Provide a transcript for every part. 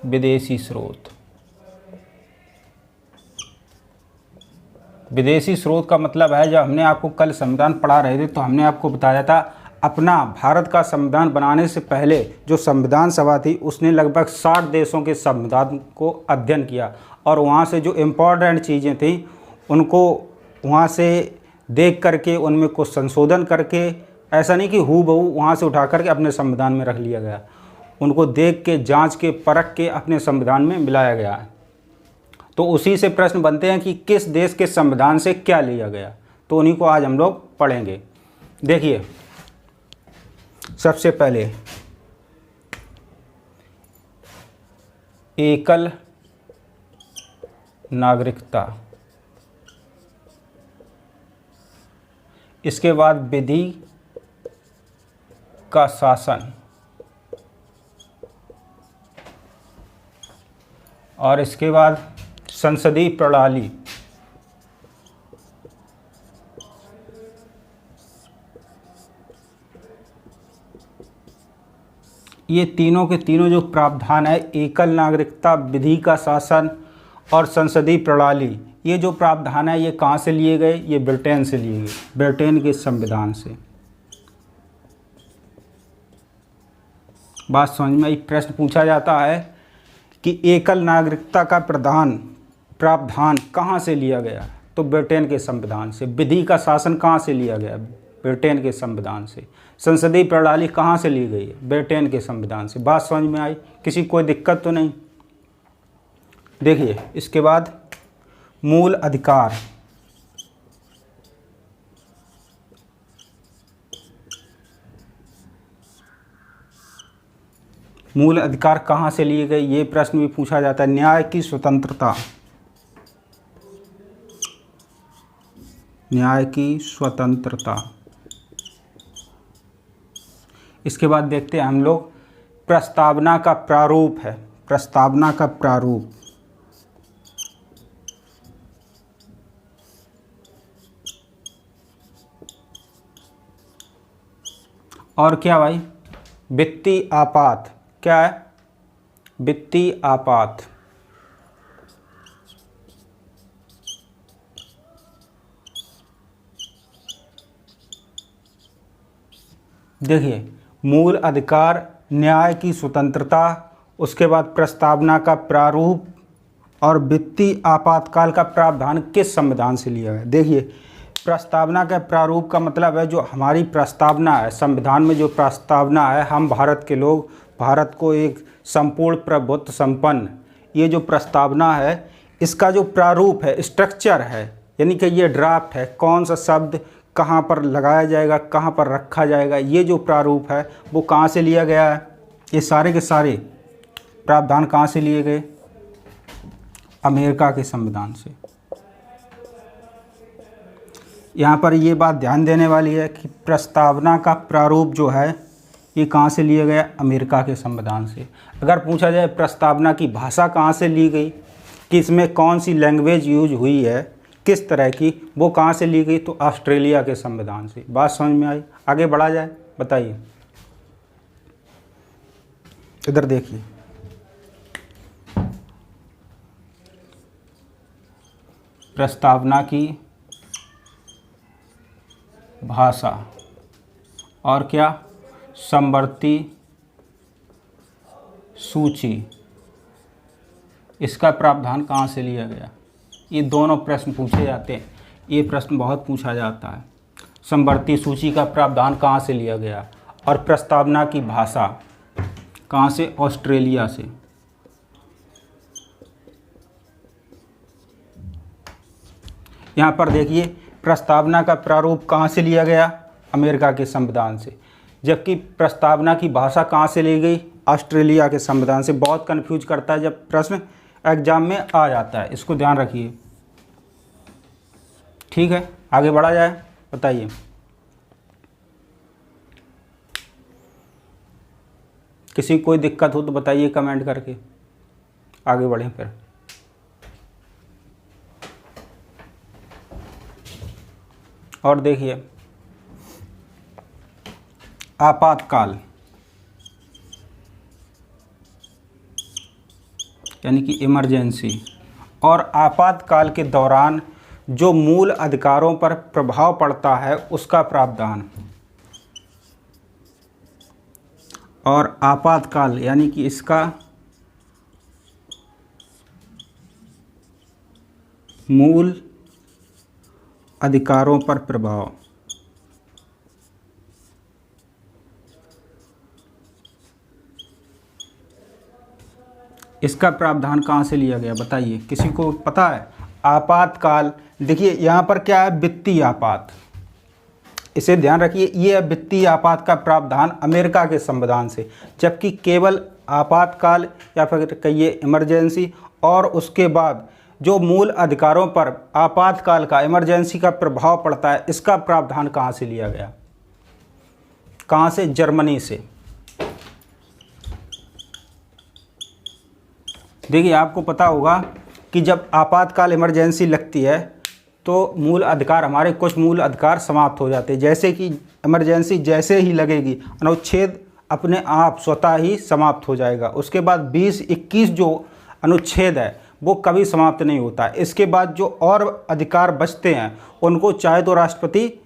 विदेशी स्रोत। विदेशी स्रोत का मतलब है, जब हमने आपको कल संविधान पढ़ा रहे थे तो हमने आपको बताया था अपना भारत का संविधान बनाने से पहले जो संविधान सभा थी उसने लगभग 60 देशों के संविधान को अध्ययन किया और वहाँ से जो इम्पोर्टेंट चीज़ें थी उनको वहाँ से देख करके उनमें कुछ संशोधन करके, ऐसा नहीं कि हूबहू वहाँ से उठा करके अपने संविधान में रख लिया गया, उनको देख के जांच के परख के अपने संविधान में मिलाया गया है। तो उसी से प्रश्न बनते हैं कि किस देश के संविधान से क्या लिया गया, तो उन्हीं को आज हम लोग पढ़ेंगे। देखिए, सबसे पहले एकल नागरिकता, इसके बाद विधि का शासन, और इसके बाद संसदीय प्रणाली, ये तीनों के तीनों जो प्रावधान है, एकल नागरिकता, विधि का शासन और संसदीय प्रणाली, ये जो प्रावधान है ये कहाँ से लिए गए? ये ब्रिटेन से लिए गए, ब्रिटेन के संविधान से। बात समझ में आई? प्रश्न पूछा जाता है कि एकल नागरिकता का प्रावधान कहाँ से लिया गया? तो ब्रिटेन के संविधान से। विधि का शासन कहाँ से लिया गया? ब्रिटेन के संविधान से। संसदीय प्रणाली कहाँ से ली गई है? ब्रिटेन के संविधान से। बात समझ में आई? किसी कोई दिक्कत तो नहीं? देखिए, इसके बाद मूल अधिकार, मूल अधिकार कहाँ से लिए गए? ये प्रश्न भी पूछा जाता है। न्याय की स्वतंत्रता, न्याय की स्वतंत्रता। इसके बाद देखते हैं हम लोग प्रस्तावना का प्रारूप है, प्रस्तावना का प्रारूप। और क्या भाई? वित्तीय आपात। क्या है? वित्तीय आपात। देखिए, मूल अधिकार, न्याय की स्वतंत्रता, उसके बाद प्रस्तावना का प्रारूप और वित्तीय आपातकाल का प्रावधान किस संविधान से लिया है? देखिए, प्रस्तावना का प्रारूप का मतलब है जो हमारी प्रस्तावना है, संविधान में जो प्रस्तावना है, हम भारत के लोग, भारत को एक संपूर्ण प्रभुत्व संपन्न, ये जो प्रस्तावना है इसका जो प्रारूप है, स्ट्रक्चर है, यानी कि ये ड्राफ्ट है, कौन सा शब्द कहाँ पर लगाया जाएगा, कहाँ पर रखा जाएगा, ये जो प्रारूप है वो कहाँ से लिया गया है? ये सारे के सारे प्रावधान कहाँ से लिए गए? अमेरिका के संविधान से। यहाँ पर ये बात ध्यान देने वाली है कि प्रस्तावना का प्रारूप जो है ये कहाँ से लिया गया? अमेरिका के संविधान से। अगर पूछा जाए प्रस्तावना की भाषा कहाँ से ली गई, कि इसमें कौन सी लैंग्वेज यूज हुई है, किस तरह की, वो कहाँ से ली गई? तो ऑस्ट्रेलिया के संविधान से। बात समझ में आई? आगे बढ़ा जाए, बताइए। इधर देखिए, प्रस्तावना की भाषा और क्या? समवर्ती सूची, इसका प्रावधान कहाँ से लिया गया? ये दोनों प्रश्न पूछे जाते हैं, ये प्रश्न बहुत पूछा जाता है। समवर्ती सूची का प्रावधान कहाँ से लिया गया? और प्रस्तावना की भाषा कहाँ से? ऑस्ट्रेलिया से। यहाँ पर देखिए, प्रस्तावना का प्रारूप कहाँ से लिया गया? अमेरिका के संविधान से, जबकि प्रस्तावना की भाषा कहाँ से ली गई? ऑस्ट्रेलिया के संविधान से। बहुत कंफ्यूज करता है जब प्रश्न एग्जाम में आ जाता है, इसको ध्यान रखिए। ठीक है, आगे बढ़ा जाए, बताइए। किसी कोई दिक्कत हो तो बताइए कमेंट करके, आगे बढ़ें फिर। और देखिए, आपातकाल, यानी कि इमरजेंसी, और आपातकाल के दौरान जो मूल अधिकारों पर प्रभाव पड़ता है उसका प्रावधान। और आपातकाल यानी कि इसका मूल अधिकारों पर प्रभाव। इसका प्रावधान कहाँ से लिया गया बताइए, किसी को पता है? आपातकाल, देखिए यहाँ पर क्या है, वित्तीय आपात, इसे ध्यान रखिए, ये है वित्तीय आपात का प्रावधान अमेरिका के संविधान से, जबकि केवल आपातकाल या फिर कहिए इमरजेंसी और उसके बाद जो मूल अधिकारों पर आपातकाल का, इमरजेंसी का प्रभाव पड़ता है, इसका प्रावधान कहाँ से लिया गया? कहाँ से? जर्मनी से। देखिए आपको पता होगा कि जब आपातकाल, इमरजेंसी लगती है तो मूल अधिकार, हमारे कुछ मूल अधिकार समाप्त हो जाते हैं। जैसे कि इमरजेंसी जैसे ही लगेगी, अनुच्छेद अपने आप स्वतः ही समाप्त हो जाएगा। उसके बाद 20-21 जो अनुच्छेद है वो कभी समाप्त नहीं होता। इसके बाद जो और अधिकार बचते हैं उनको चाहे तो राष्ट्रपति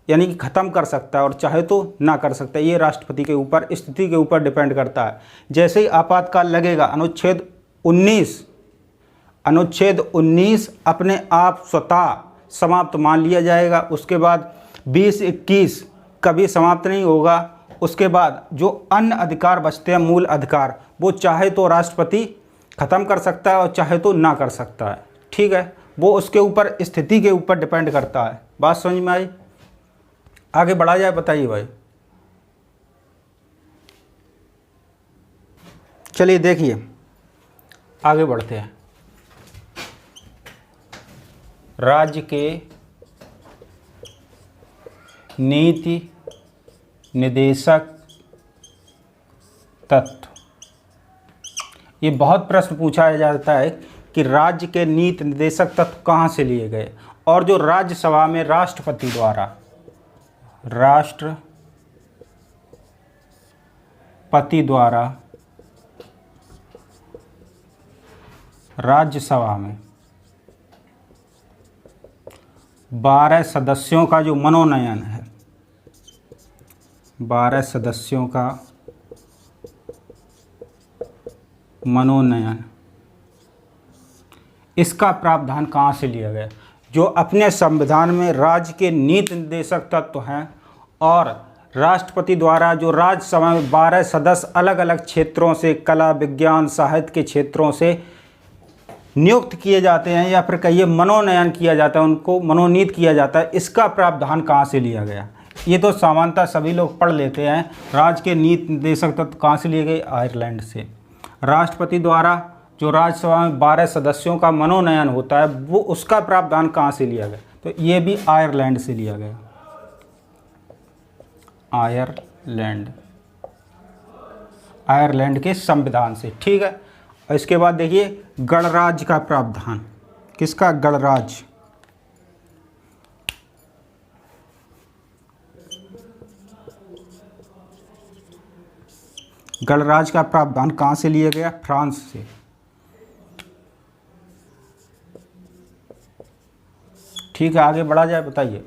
यानी कि ख़त्म कर सकता है और चाहे तो ना कर सकता है। ये राष्ट्रपति के ऊपर, स्थिति के ऊपर डिपेंड करता है। जैसे ही आपातकाल लगेगा, अनुच्छेद 19 अपने आप स्वतः समाप्त मान लिया जाएगा। उसके बाद 20-21 कभी समाप्त नहीं होगा। उसके बाद जो अन्य अधिकार बचते हैं, मूल अधिकार, वो चाहे तो राष्ट्रपति ख़त्म कर सकता है और चाहे तो ना कर सकता है। ठीक है, वो उसके ऊपर, स्थिति के ऊपर डिपेंड करता है। बात समझ में आई? आगे बढ़ा जाए, बताइए भाई। चलिए देखिए आगे बढ़ते हैं। राज्य के नीति निर्देशक तत्व, ये बहुत प्रश्न पूछा जाता है कि राज्य के नीति निर्देशक तत्व कहाँ से लिए गए। और जो राज्यसभा में राष्ट्रपति द्वारा राज्यसभा में 12 सदस्यों का जो मनोनयन है, 12 सदस्यों का मनोनयन, इसका प्रावधान कहाँ से लिया गया? जो अपने संविधान में राज्य के नीति निर्देशक तत्व हैं और राष्ट्रपति द्वारा जो राज्यसभा में 12 सदस्य अलग अलग क्षेत्रों से, कला, विज्ञान, साहित्य के क्षेत्रों से नियुक्त किए जाते हैं या फिर कहिए मनोनयन किया जाता है, उनको मनोनीत किया जाता है, इसका प्रावधान कहाँ से लिया गया? ये तो सामान्यतः सभी लोग पढ़ लेते हैं। राज्य के नीति निर्देशक तत्व कहाँ से लिए गए? आयरलैंड से। राष्ट्रपति द्वारा जो राज्यसभा में 12 सदस्यों का मनोनयन होता है, वो उसका प्रावधान कहाँ से लिया गया? तो ये भी आयरलैंड से लिया गया, आयरलैंड के संविधान से। ठीक है, और इसके बाद देखिए गणराज्य का प्रावधान। किसका? गणराज्य। गणराज्य का प्रावधान कहाँ से लिया गया? फ्रांस से। ठीक है, आगे बढ़ा जाए, बताइए।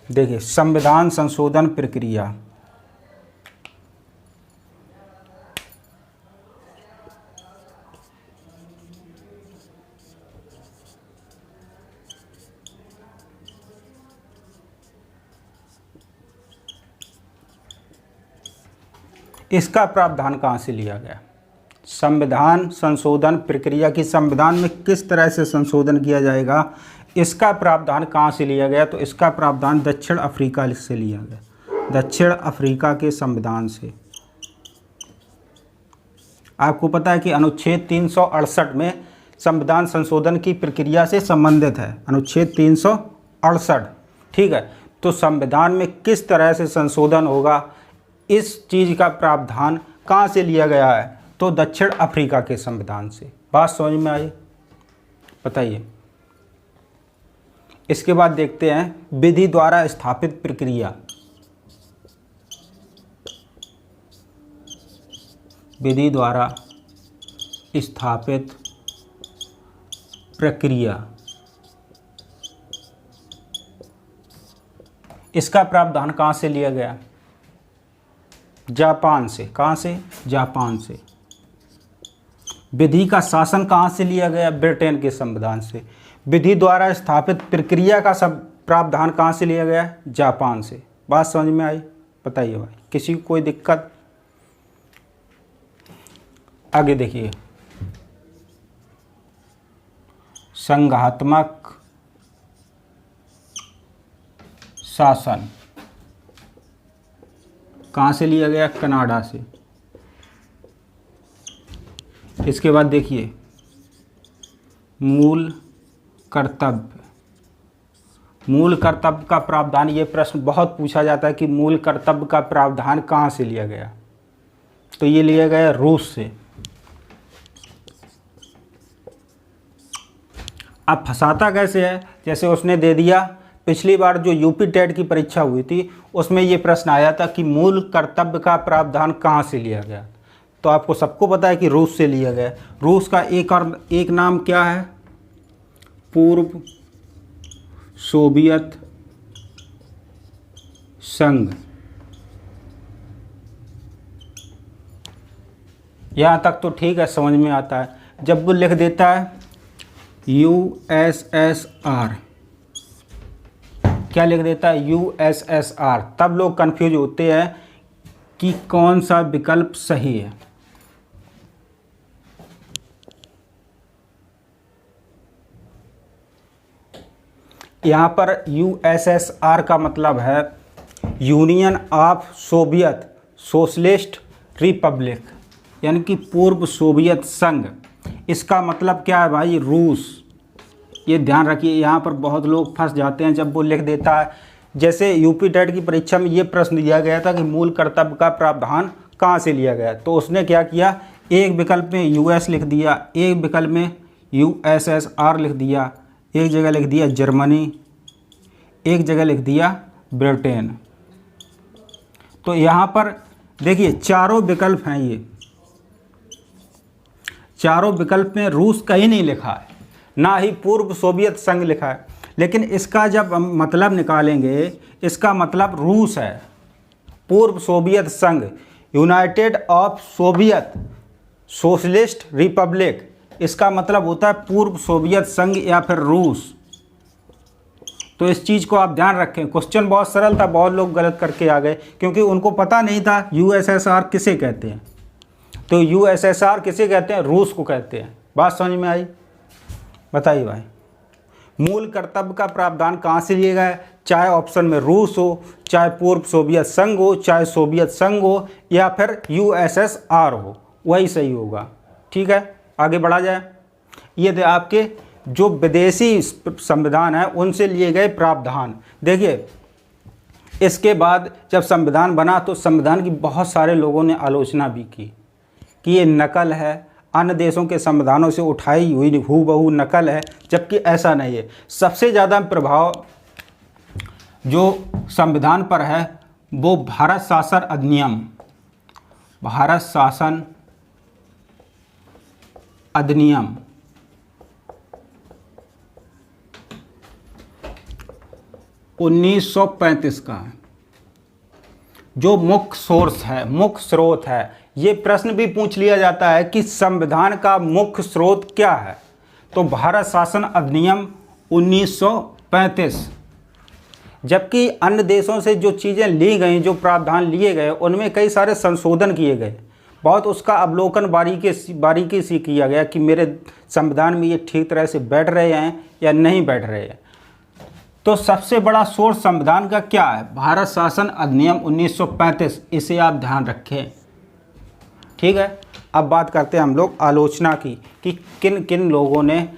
देखिए संविधान संशोधन प्रक्रिया, इसका प्रावधान कहाँ से लिया गया? संविधान संशोधन प्रक्रिया की, संविधान में किस तरह से संशोधन किया जाएगा, इसका प्रावधान कहाँ से लिया गया? तो इसका प्रावधान दक्षिण अफ्रीका से लिया गया, दक्षिण अफ्रीका के संविधान से। आपको पता है कि अनुच्छेद 368 में संविधान संशोधन की प्रक्रिया से संबंधित है, अनुच्छेद 368। ठीक है, तो संविधान में किस तरह से संशोधन होगा, इस चीज़ का प्रावधान कहाँ से लिया गया है? तो दक्षिण अफ्रीका के संविधान से। बात समझ में आई? बताइए। इसके बाद देखते हैं विधि द्वारा स्थापित प्रक्रिया। विधि द्वारा स्थापित प्रक्रिया, इसका प्रावधान कहाँ से लिया गया? जापान से। कहाँ से? जापान से। विधि का शासन कहाँ से लिया गया? ब्रिटेन के संविधान से। विधि द्वारा स्थापित प्रक्रिया का सब प्रावधान कहाँ से लिया गया? जापान से। बात समझ में आई? बताइए भाई, किसी को कोई दिक्कत? आगे देखिए, संघात्मक शासन कहाँ से लिया गया? कनाडा से। इसके बाद देखिए, मूल कर्तव्य। मूल कर्तव्य का प्रावधान, ये प्रश्न बहुत पूछा जाता है कि मूल कर्तव्य का प्रावधान कहाँ से लिया गया? तो ये लिया गया रूस से। अब फंसाता कैसे है? जैसे उसने दे दिया, पिछली बार जो यूपी टेट की परीक्षा हुई थी उसमें ये प्रश्न आया था कि मूल कर्तव्य का प्रावधान कहाँ से लिया गया। तो आपको सबको पता है कि रूस से लिया गया। रूस का एक नाम क्या है? पूर्व सोवियत संघ। यहाँ तक तो ठीक है, समझ में आता है। जब वो लिख देता है USSR, क्या लिख देता है? USSR, तब लोग कंफ्यूज होते हैं कि कौन सा विकल्प सही है। यहाँ पर USSR का मतलब है union of Soviet socialist Republic, यानी कि पूर्व सोवियत संघ। इसका मतलब क्या है भाई? रूस। ये ध्यान रखिए, यहाँ पर बहुत लोग फंस जाते हैं जब वो लिख देता है। जैसे यूपी टेट की परीक्षा में ये प्रश्न दिया गया था कि मूल कर्तव्य का प्रावधान कहाँ से लिया गया, तो उसने क्या किया? एक विकल्प में US लिख दिया, एक विकल्प में USSR लिख दिया, एक जगह लिख दिया जर्मनी, एक जगह लिख दिया ब्रिटेन। तो यहाँ पर देखिए चारों विकल्प हैं, ये चारों विकल्प में रूस कहीं नहीं लिखा है, ना ही पूर्व सोवियत संघ लिखा है। लेकिन इसका जब हम मतलब निकालेंगे, इसका मतलब रूस है, पूर्व सोवियत संघ, United of Soviet socialist Republic. इसका मतलब होता है पूर्व सोवियत संघ या फिर रूस। तो इस चीज़ को आप ध्यान रखें। क्वेश्चन बहुत सरल था, बहुत लोग गलत करके आ गए क्योंकि उनको पता नहीं था USSR किसे कहते हैं। तो USSR किसे कहते हैं? रूस को कहते हैं। बात समझ में आई? बताइए भाई, मूल कर्तव्य का प्रावधान कहाँ से लिया गया? चाहे ऑप्शन में रूस हो, चाहे पूर्व सोवियत संघ हो, चाहे सोवियत संघ हो, या फिर USSR हो, वही सही होगा। ठीक है, आगे बढ़ा जाए। ये थे आपके जो विदेशी संविधान है उनसे लिए गए प्रावधान। देखिए, इसके बाद जब संविधान बना तो संविधान की बहुत सारे लोगों ने आलोचना भी की कि ये नकल है, अन्य देशों के संविधानों से उठाई हुई हूबहू नकल है, जबकि ऐसा नहीं है। सबसे ज़्यादा प्रभाव जो संविधान पर है वो भारत शासन अधिनियम, भारत शासन अधिनियम 1935 का है, जो मुख्य सोर्स है, मुख्य स्रोत है। ये प्रश्न भी पूछ लिया जाता है कि संविधान का मुख्य स्रोत क्या है, तो भारत शासन अधिनियम 1935। जबकि अन्य देशों से जो चीज़ें ली गई, जो प्रावधान लिए गए, उनमें कई सारे संशोधन किए गए, बहुत उसका अवलोकन बारीकी से किया गया कि मेरे संविधान में ये ठीक तरह से बैठ रहे हैं या नहीं बैठ रहे हैं। तो सबसे बड़ा सोर्स संविधान का क्या है? भारत शासन अधिनियम 1935। इसे आप ध्यान रखें। ठीक है, अब बात करते हैं हम लोग आलोचना की कि किन किन लोगों ने